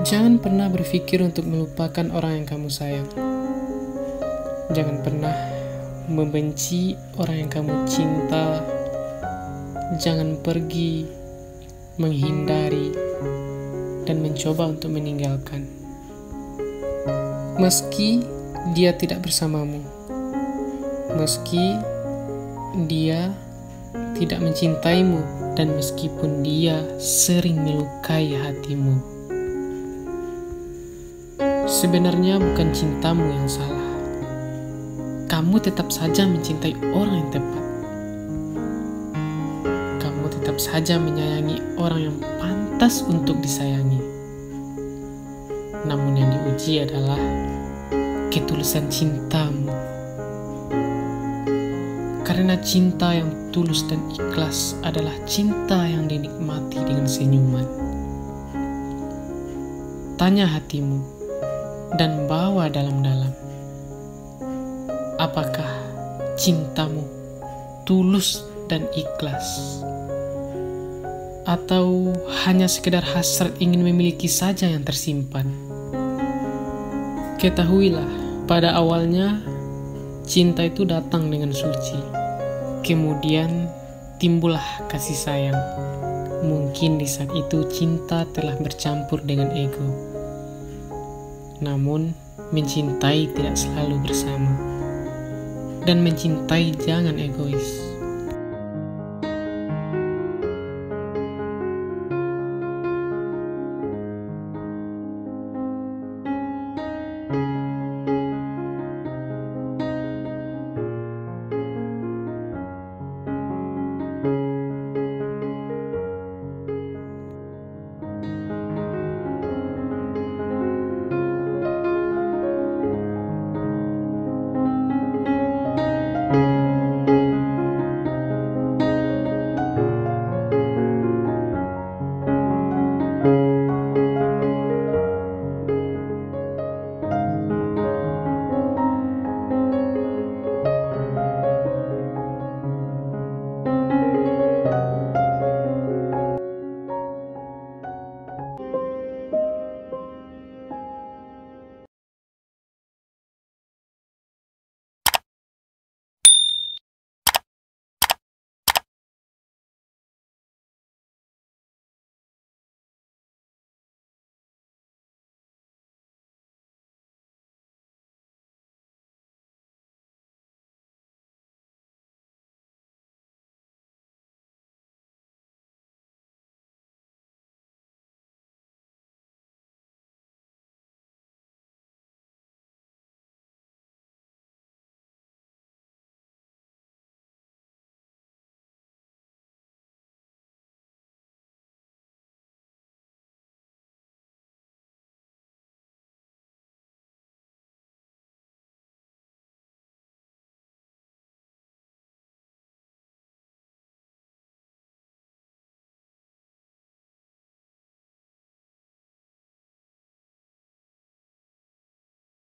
Jangan pernah berpikir untuk melupakan orang yang kamu sayang. Jangan pernah membenci orang yang kamu cinta. Jangan pergi, menghindari, dan mencoba untuk meninggalkan. Meski dia tidak bersamamu, meski dia tidak mencintaimu, dan meskipun dia sering melukai hatimu. Sebenarnya bukan cintamu yang salah. Kamu tetap saja mencintai orang yang tepat. Kamu tetap saja menyayangi orang yang pantas untuk disayangi. Namun yang diuji adalah ketulusan cintamu. Karena cinta yang tulus dan ikhlas adalah cinta yang dinikmati dengan senyuman. Tanya hatimu dan bawa dalam-dalam. Apakah cintamu tulus dan ikhlas? Atau hanya sekedar hasrat ingin memiliki saja yang tersimpan? Ketahuilah, pada awalnya cinta itu datang dengan suci. Kemudian timbullah kasih sayang. Mungkin di saat itu cinta telah bercampur dengan ego. Namun, mencintai tidak selalu bersama. Dan mencintai jangan egois.